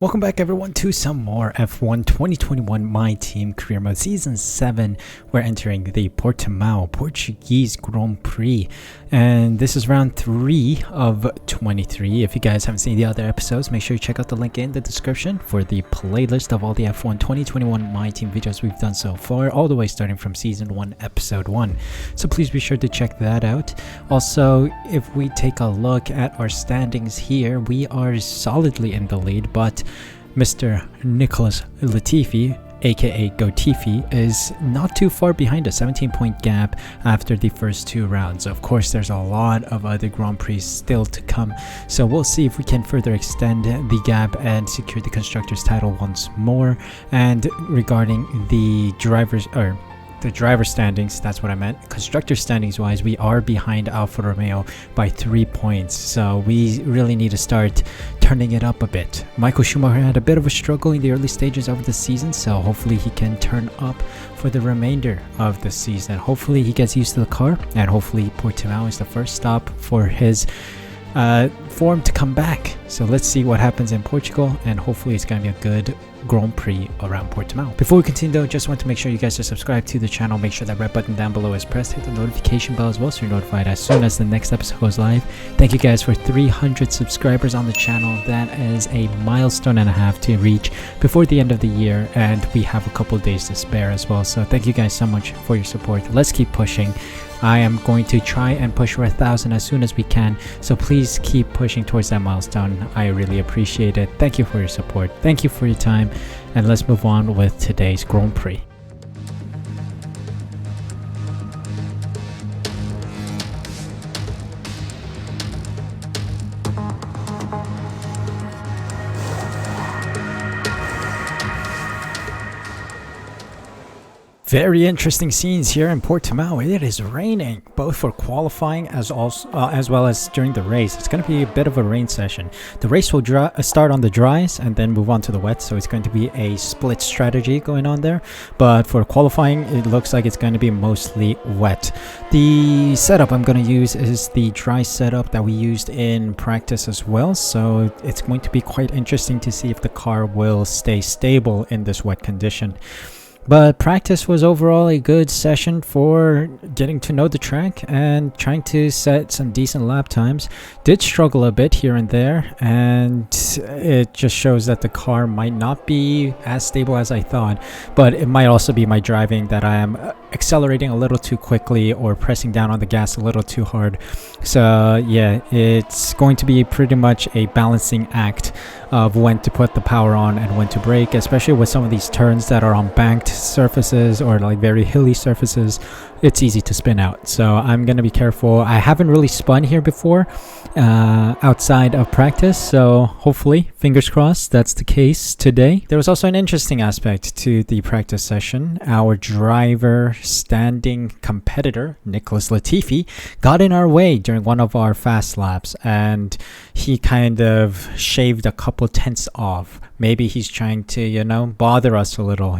Welcome back everyone to some more F1 2021 My Team Career Mode Season 7. We're entering the Portimao Portuguese Grand Prix and this is round 3 of 23. If you guys haven't seen the other episodes, make sure you check out the link in the description for the playlist of all the F1 2021 My Team videos we've done so far, all the way starting from Season 1 Episode 1. So please be sure to check that out. Also, if we take a look at our standings here, we are solidly in the lead, but Mr. Nicholas Latifi, aka Gotifi, is not too far behind, a 17-point gap after the first 2 rounds. Of course, there's a lot of other Grand Prix still to come, so we'll see if we can further extend the gap and secure the Constructors title once more. And regarding the driver standings, that's what I meant. Constructor standings wise, we are behind Alfa Romeo by 3 points, so we really need to start turning it up a bit. Michael Schumacher had a bit of a struggle in the early stages of the season, so hopefully he can turn up for the remainder of the season. Hopefully he gets used to the car, and hopefully Portimao is the first stop for his form to come back. So let's see what happens in Portugal, and hopefully it's going to be a good Grand Prix around Portimao. Before we continue though, just want to make sure you guys are subscribed to the channel. Make sure that red button down below is pressed, hit the notification bell as well so you're notified as soon as the next episode goes live. Thank you guys for 300 subscribers on the channel. That is a milestone and a half to reach before the end of the year, and we have a couple days to spare as well, so thank you guys so much for your support. Let's keep pushing. I am going to try and push for 1,000 as soon as we can, so please keep pushing towards that milestone. I really appreciate it. Thank you for your support, thank you for your time, and let's move on with today's Grand Prix. Very interesting scenes here in Portimao. It is raining, both for qualifying as well as during the race. It's going to be a bit of a rain session. The race will start on the dries and then move on to the wet, so it's going to be a split strategy going on there. But for qualifying, it looks like it's going to be mostly wet. The setup I'm going to use is the dry setup that we used in practice as well, so it's going to be quite interesting to see if the car will stay stable in this wet condition. But practice was overall a good session for getting to know the track and trying to set some decent lap times. Did struggle a bit here and there, and it just shows that the car might not be as stable as I thought, but it might also be my driving, that I am accelerating a little too quickly or pressing down on the gas a little too hard. So yeah, it's going to be pretty much a balancing act of when to put the power on and when to brake, especially with some of these turns that are on banked surfaces or like very hilly surfaces. It's easy to spin out, so I'm gonna be careful. I haven't really spun here before outside of practice, so hopefully, fingers crossed, that's the case today. There was also an interesting aspect to the practice session. Our driver standing competitor, Nicholas Latifi, got in our way during one of our fast laps, and he kind of shaved a couple tenths off. Maybe he's trying to, bother us a little,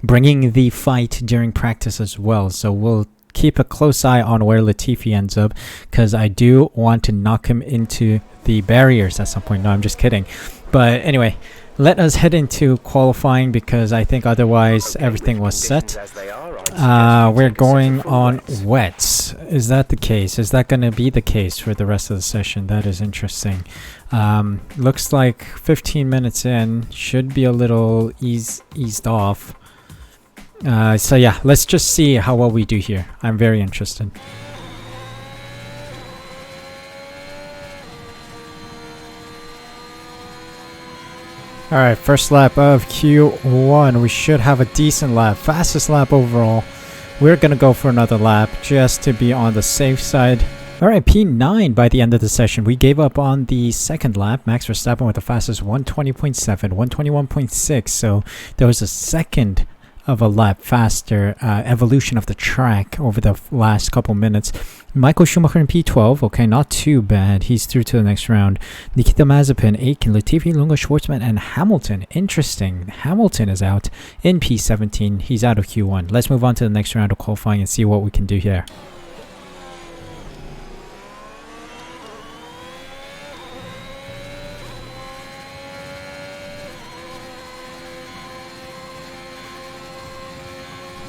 bringing the fight during practice as well. So we'll keep a close eye on where Latifi ends up, because I do want to knock him into the barriers at some point. No, I'm just kidding. But anyway, let us head into qualifying, because I think otherwise everything was set. We're going on wets. Is that the case? Is that going to be the case for the rest of the session? That is interesting. Looks like 15 minutes in, should be a little eased off. So yeah, let's just see how well we do here. I'm very interested. Alright, first lap of Q1. We should have a decent lap. Fastest lap overall. We're gonna go for another lap just to be on the safe side. Alright, P9 by the end of the session. We gave up on the second lap. Max Verstappen with the fastest 120.7, 121.6. So there was a second of a lap faster evolution of the track over the last couple minutes. Michael Schumacher in P12, okay, not too bad. He's through to the next round. Nikita Mazepin, Aitken, Latifi, Lunga, Schwartzman, and Hamilton. Interesting. Hamilton is out in P17. He's out of Q1. Let's move on to the next round of qualifying and see what we can do here.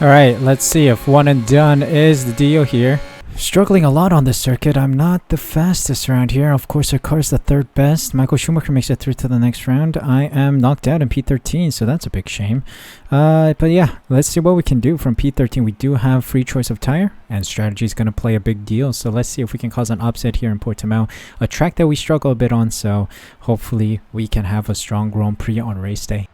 Alright, let's see if one and done is the deal here. Struggling a lot on this circuit. I'm not the fastest around here. Of course, our car's the third best. Michael Schumacher makes it through to the next round. I am knocked out in P13, so that's a big shame. But yeah, let's see what we can do from P13. We do have free choice of tire, and strategy is going to play a big deal. So let's see if we can cause an upset here in Portimao, a track that we struggle a bit on. So hopefully we can have a strong Grand Prix on race day.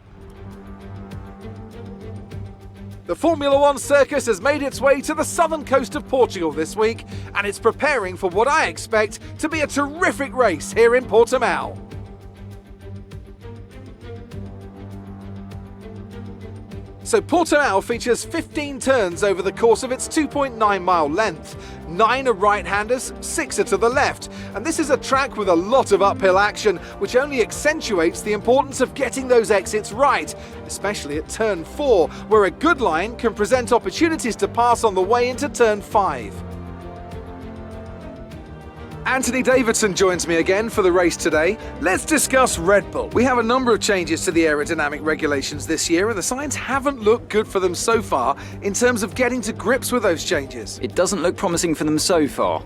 The Formula One circus has made its way to the southern coast of Portugal this week, and it's preparing for what I expect to be a terrific race here in Portimao. So Portimao features 15 turns over the course of its 2.9-mile length. 9 are right-handers, 6 are to the left, and this is a track with a lot of uphill action, which only accentuates the importance of getting those exits right, especially at turn 4, where a good line can present opportunities to pass on the way into turn 5. Anthony Davidson joins me again for the race today. Let's discuss Red Bull. We have a number of changes to the aerodynamic regulations this year, and the signs haven't looked good for them so far in terms of getting to grips with those changes. It doesn't look promising for them so far.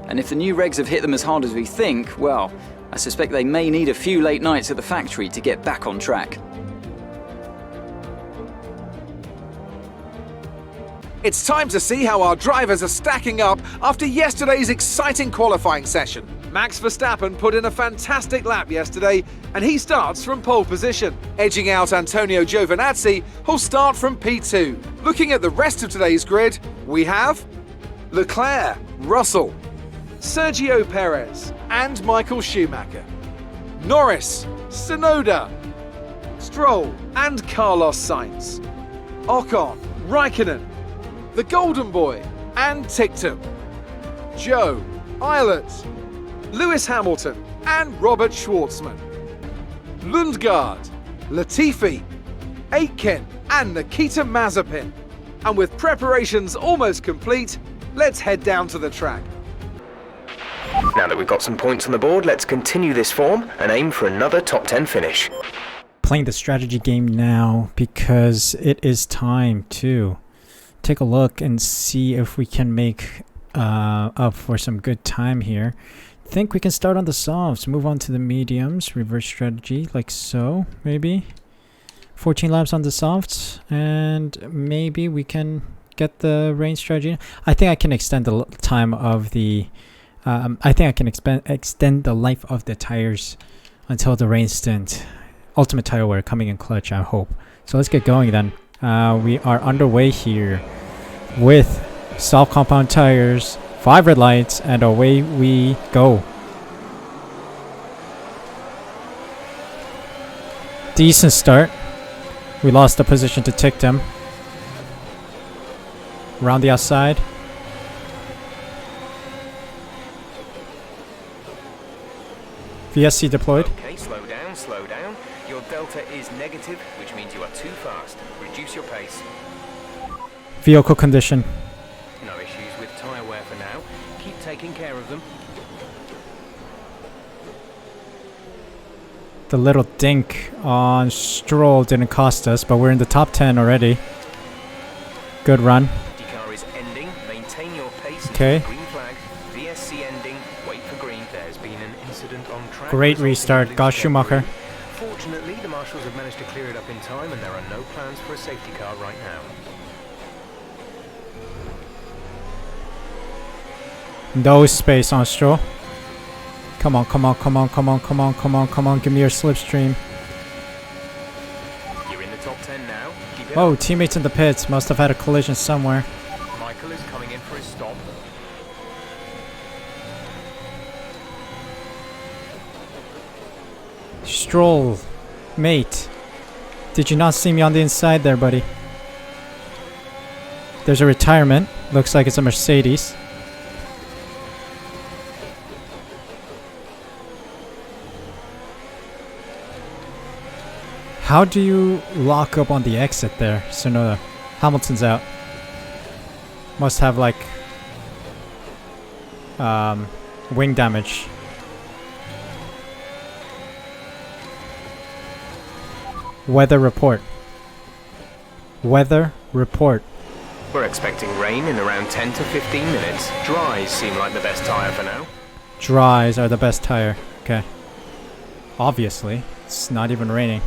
And if the new regs have hit them as hard as we think, well, I suspect they may need a few late nights at the factory to get back on track. It's time to see how our drivers are stacking up after yesterday's exciting qualifying session. Max Verstappen put in a fantastic lap yesterday, and he starts from pole position, edging out Antonio Giovinazzi, who'll start from P2. Looking at the rest of today's grid, we have Leclerc, Russell, Sergio Perez, and Michael Schumacher, Norris, Tsunoda, Stroll, and Carlos Sainz, Ocon, Raikkonen, the Golden Boy, and Ticktum, Joe, Eilert, Lewis Hamilton, and Robert Schwartzman, Lundgaard, Latifi, Aitken, and Nikita Mazepin. And with preparations almost complete, let's head down to the track. Now that we've got some points on the board, let's continue this form and aim for another top 10 finish. Playing the strategy game now because it is time to take a look and see if we can make up for some good time here. Think we can start on the softs, move on to the mediums, reverse strategy like so, maybe 14 laps on the softs, and maybe we can get the rain strategy. I think I can extend the time of the I think I can extend the life of the tires until the rain stint. Ultimate tire wear coming in clutch, I hope. So let's get going then. We are underway here with soft compound tires, 5 red lights, and away we go. Decent start. We lost the position to Ticktum. Around the outside. VSC deployed. Okay, slow down, slow down. Your delta is negative, which means you are too fast. Reduce your pace. Vehicle condition. No issues with tyre wear for now. Keep taking care of them. The little dink on Stroll didn't cost us, but we're in the top 10 already. Good run. Safety car is ending. Maintain your pace. Okay. Green flag. VSC ending. Wait for green. There's been an incident on track. Great restart. Got Schumacher. Fortunately, the marshals have managed to clear it up in time, and there are no plans for a safety car right now. No space on Stroll. Come on, come on, come on, come on, come on, come on, come on. Give me your slipstream. You're in the top 10 now. Keep it Oh, up. teammates in the pits. Must have had a collision somewhere. Michael is coming in for his stop. Stroll, mate. Did you not see me on the inside there, buddy? There's a retirement. Looks like it's a Mercedes. How do you lock up on the exit there, Tsunoda? Hamilton's out. Must have like wing damage. Weather report. Weather report. We're expecting rain in around 10 to 15 minutes. Dries seem like the best tyre for now. Dries are the best tire. Okay. Obviously, it's not even raining.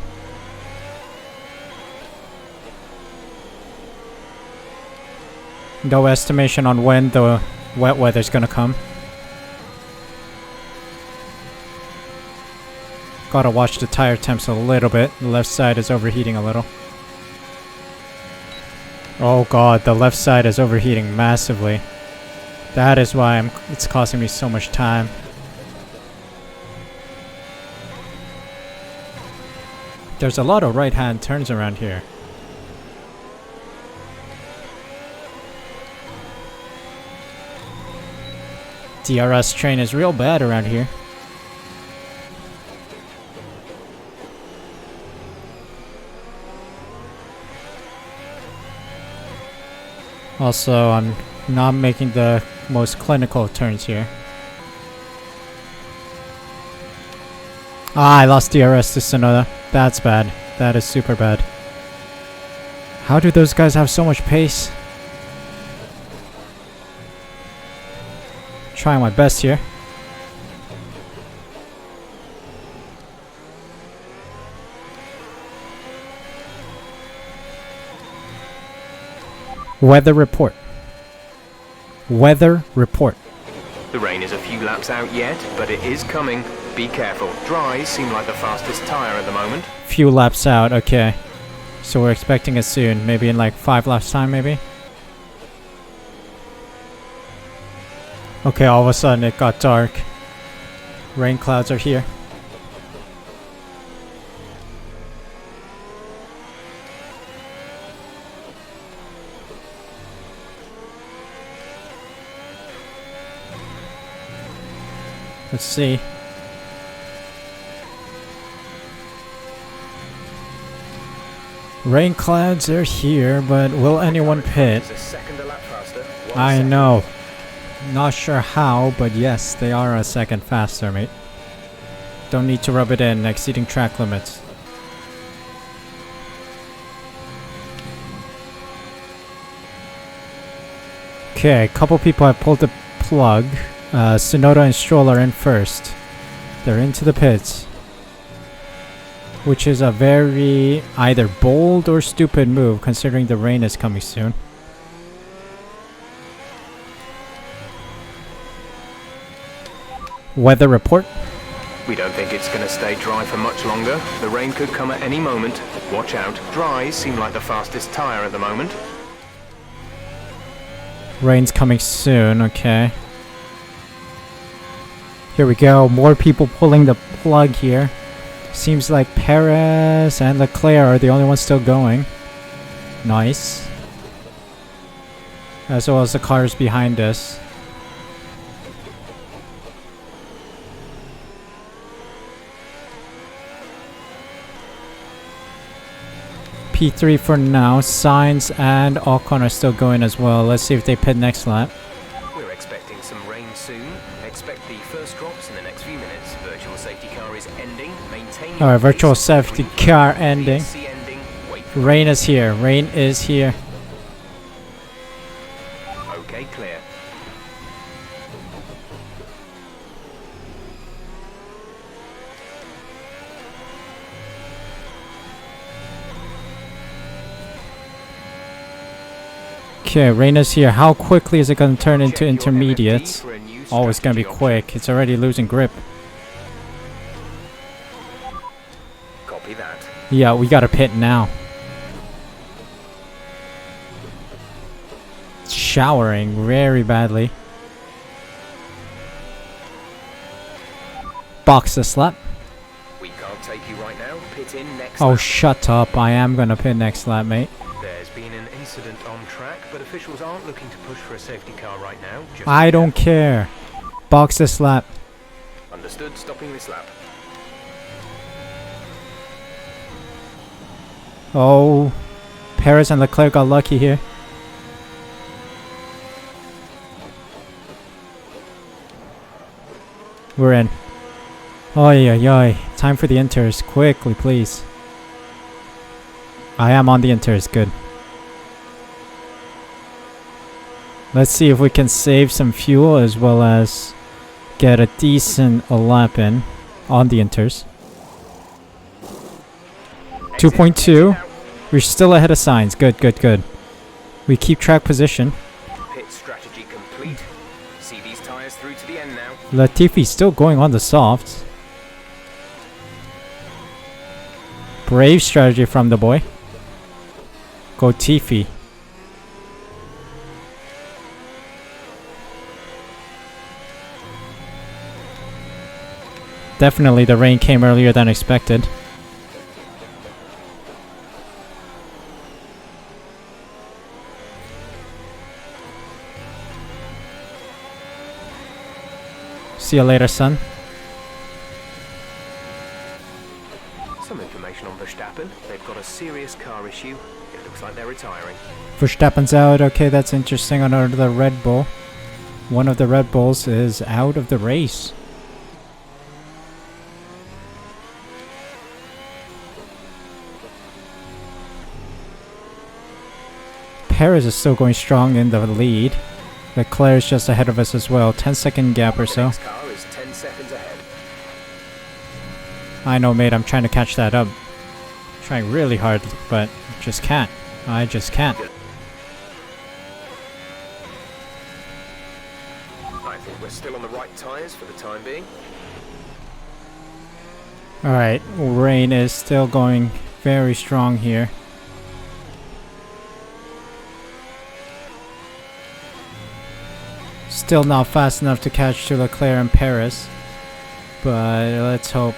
No estimation on when the wet weather's gonna come. Gotta watch the tire temps a little bit. The left side is overheating a little. Oh god, the left side is overheating massively. That is why it's costing me so much time. There's a lot of right-hand turns around here. DRS train is real bad around here. Also, I'm not making the most clinical turns here. Ah, I lost DRS to Sonoda. That's bad. That is super bad. How do those guys have so much pace? Trying my best here. Weather report. Weather report. The rain is a few laps out yet, but it is coming. Be careful. Dries seem like the fastest tyre at the moment. Few laps out, okay. So we're expecting it soon. Maybe in like 5 laps time, maybe? Okay, all of a sudden it got dark. Rain clouds are here. Let's see. Rain clouds are here, but will anyone pit? I know. Not sure how, but yes, they are a second faster, mate. Don't need to rub it in, exceeding track limits. Okay, a couple people have pulled the plug. Sonoda and Stroll are in first. They're into the pits. Which is a very either bold or stupid move considering the rain is coming soon. Weather report. We don't think it's going to stay dry for much longer. The rain could come at any moment. Watch out. Dries seem like the fastest tyre at the moment. Rain's coming soon, okay. Here we go, more people pulling the plug here. Seems like Perez and Leclerc are the only ones still going. Nice. As well as the cars behind us. P3 for now. Sainz and Ocon are still going as well. Let's see if they pit next lap. We're expecting some rain soon. Expect the first drops in the next few minutes. Virtual safety car is ending. Maintain Alright, virtual safety car ending. Rain is here. Rain is here. Okay, clear. Okay, rain is here. How quickly is it going to turn into intermediates? Oh, it's going to be quick. It's already losing grip. Copy that. Yeah, we got to pit now. It's showering very badly. Box this lap. We can't take you right now. Pit in next Oh, lap. shut up. I am going to pit next lap, mate. There's been an incident on track, but officials aren't looking to push for a safety car right now. Just I don't care. Box this lap. Understood. Stopping this lap. Oh, Perez and Leclerc got lucky here. We're in. Oi, oi, oi. Time for the inters. Quickly, please. I am on the inters. Good. Let's see if we can save some fuel as well as get a decent lap in on the inters. 2.2. We're still ahead of signs. Good, good, good. We keep track position. Pit strategy complete. See these tyres through to the end now. Latifi's still going on the softs. Brave strategy from the boy. Go Tiffy. Definitely the rain came earlier than expected. See you later, son. Some information on Verstappen. They've got a serious car issue. It looks like they're retiring. Verstappen's out. Okay, that's interesting. Another Red Bull. One of the Red Bulls is out of the race. Perez is still going strong in the lead. Leclerc is just ahead of us as well. 10-second gap or so. Next car is 10 seconds ahead. I know, mate. I'm trying to catch that up. Trying really hard, but just can't. I just can't. I think we're still on the right tyres for the time being. Alright, rain is still going very strong here. Still not fast enough to catch to Leclerc and Perez, but let's hope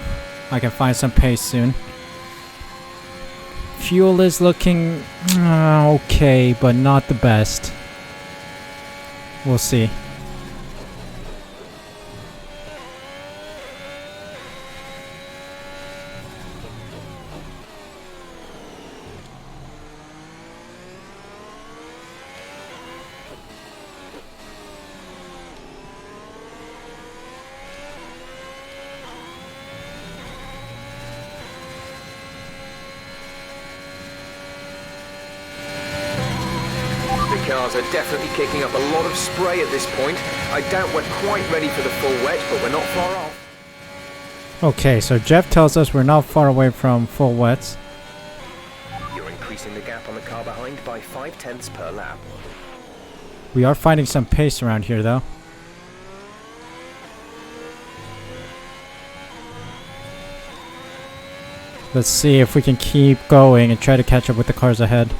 I can find some pace soon. Fuel is looking okay, but not the best. We'll see. The cars are definitely kicking up a lot of spray at this point. I doubt we're quite ready for the full wet, but we're not far off. Okay, so Jeff tells us we're not far away from full wets. You're increasing the gap on the car behind by 0.5 per lap. We are finding some pace around here though. Let's see if we can keep going and try to catch up with the cars ahead.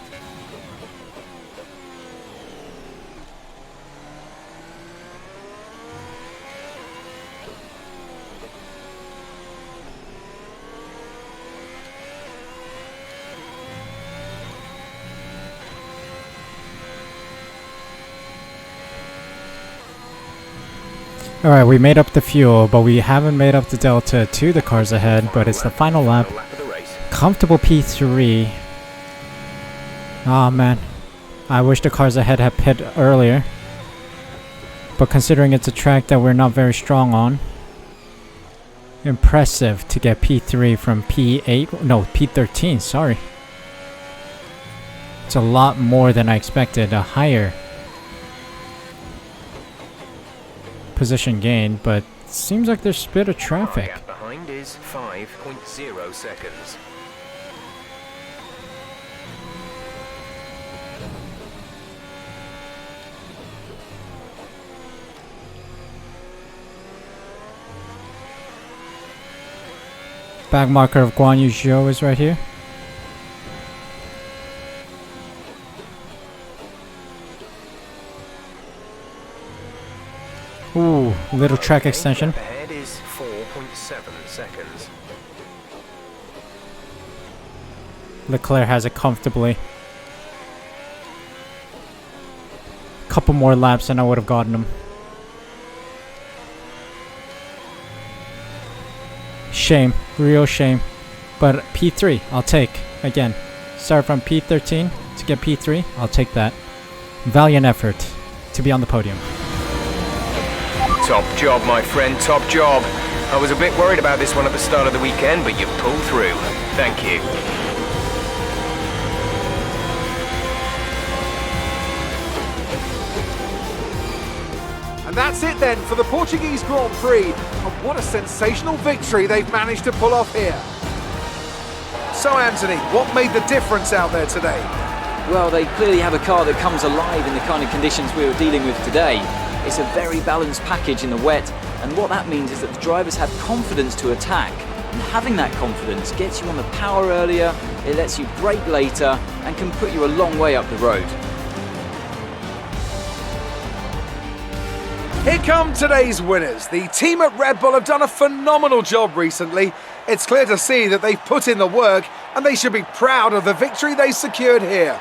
Alright, we made up the fuel, but we haven't made up the delta to the cars ahead, but it's the final lap. Lap of the race. Comfortable P3. Aw, man. I wish the cars ahead had pit earlier. But considering it's a track that we're not very strong on. Impressive to get P3 from P8. No, P13, sorry. It's a lot more than I expected. A higher position gain, but seems like there's a bit of traffic. Gap behind is 5.0 seconds. Back marker of Guan Yu Zhou is right here. Ooh, little track extension. Gap ahead is 4.7 seconds. Leclerc has it comfortably. Couple more laps and I would have gotten him. Shame, real shame. But P3, I'll take. Again, start from P13 to get P3, I'll take that. Valiant effort to be on the podium. Top job, my friend, top job. I was a bit worried about this one at the start of the weekend, but you've pulled through. Thank you. And that's it then for the Portuguese Grand Prix, and what a sensational victory they've managed to pull off here. So Anthony, what made the difference out there today? Well, they clearly have a car that comes alive in the kind of conditions we were dealing with today. It's a very balanced package in the wet, and what that means is that the drivers have confidence to attack. And having that confidence gets you on the power earlier, it lets you brake later, and can put you a long way up the road. Here come today's winners. The team at Red Bull have done a phenomenal job recently. It's clear to see that they've put in the work, and they should be proud of the victory they secured here.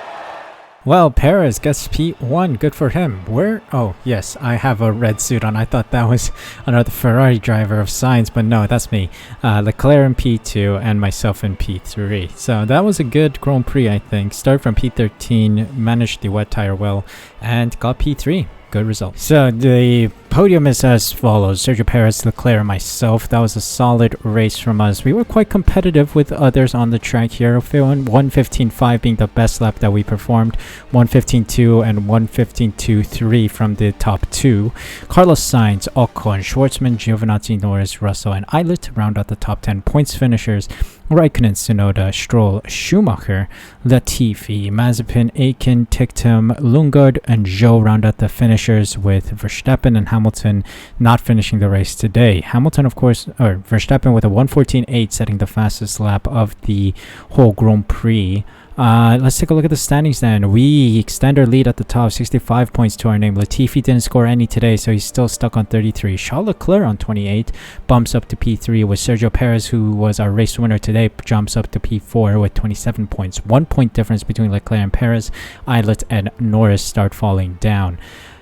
Well, Perez gets P1. Good for him. Where? Oh, yes, I have a red suit on. I thought that was another Ferrari driver of Sainz, but no, that's me. Leclerc in P2 and myself in P3. So that was a good Grand Prix, I think. Started from P13, managed the wet tire well, and got P3. Good result. So the podium is as follows: Sergio Perez, Leclerc, and myself. That was a solid race from us. We were quite competitive with others on the track here. 1:15.5 being the best lap that we performed, 1:15.2 and 1:15.23 from the top two. Carlos Sainz, Ocon, Schwartzman, Giovinazzi, Norris, Russell, and Eilert round out the top 10 points finishers. Raikkonen, Tsunoda, Stroll, Schumacher, Latifi, Mazepin, Aiken, Ticktum, Lundgaard, and Zhou round out the finishers, with Verstappen and Hamilton not finishing the race today. Hamilton, of course, or Verstappen with a 1:14.8, setting the fastest lap of the whole Grand Prix. Let's take a look at the standings then. We extend our lead at the top, 65 points to our name. Latifi didn't score any today, so he's still stuck on 33. Charles Leclerc on 28 bumps up to P3, with Sergio Perez, who was our race winner today, jumps up to P4 with 27 points. 1 point difference between Leclerc and Perez. Eilert and Norris start falling down.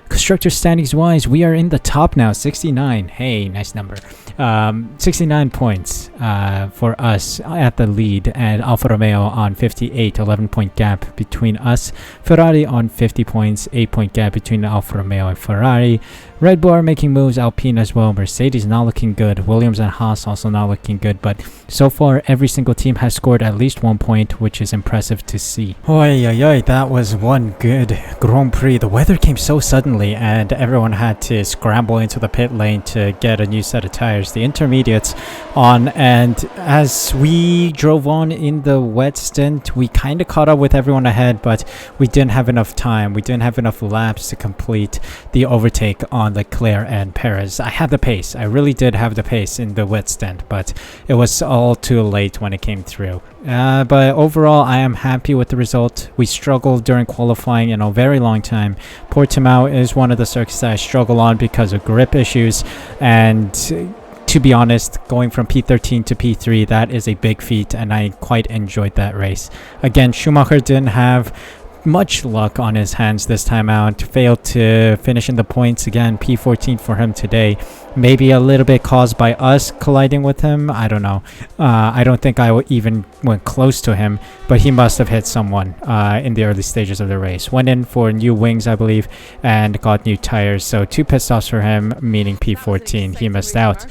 Constructor standings wise, we are in the top now, 69. Hey, nice number. 69 points for us at the lead, and Alfa Romeo on 58, 11 point gap between us. Ferrari on 50 points, 8 point gap between Alfa Romeo and Ferrari. Red Bull are making moves, Alpine as well. Mercedes not looking good. Williams and Haas also not looking good. But so far, every single team has scored at least 1 point, which is impressive to see. Oi, oi, oi, that was one good Grand Prix. The weather came so suddenly, and everyone had to scramble into the pit lane to get a new set of tires. The intermediates on, and as we drove on in the wet stint, we kind of caught up with everyone ahead, but we didn't have enough time. We didn't have enough laps to complete the overtake on Leclerc and Perez. I had the pace. I really did have the pace in the wet stint, but it was all too late when it came through. But overall, I am happy with the result. We struggled during qualifying in a very long time. Portimao is one of the circuits that I struggle on because of grip issues, and to be honest, going from P13 to P3, that is a big feat, and I quite enjoyed that race. Again, Schumacher didn't have much luck on his hands this time out. Failed to finish in the points again. P14 for him today. Maybe a little bit caused by us colliding with him. I don't know. I don't think I even went close to him, but he must have hit someone in the early stages of the race. Went in for new wings, I believe, and got new tires. So 2 pit stops for him, meaning P14. He missed out.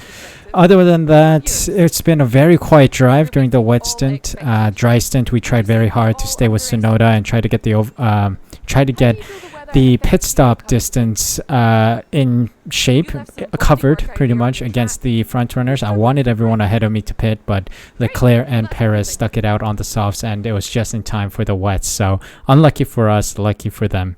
Other than that, it's been a very quiet drive during the wet stint. Dry stint, we tried very hard to stay with Tsunoda and try to get the pit stop distance in shape, covered pretty much against the front runners. I wanted everyone ahead of me to pit, but Leclerc and Perez stuck it out on the softs, and it was just in time for the wets. So unlucky for us, lucky for them.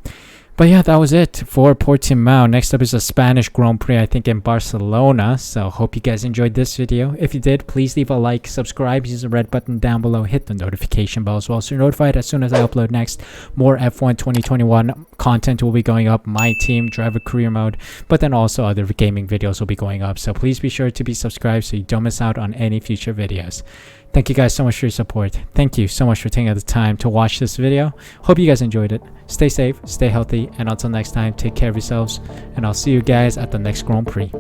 But yeah, that was it for Portimao. Next up is a Spanish Grand Prix, I think in Barcelona. So hope you guys enjoyed this video. If you did, please leave a like, subscribe, use the red button down below, hit the notification bell as well, so you're notified as soon as I upload next. More F1 2021 content will be going up, my team, driver career mode, but then also other gaming videos will be going up. So please be sure to be subscribed so you don't miss out on any future videos. Thank you guys so much for your support. Thank you so much for taking the time to watch this video. Hope you guys enjoyed it. Stay safe, stay healthy, and until next time, take care of yourselves, and I'll see you guys at the next Grand Prix.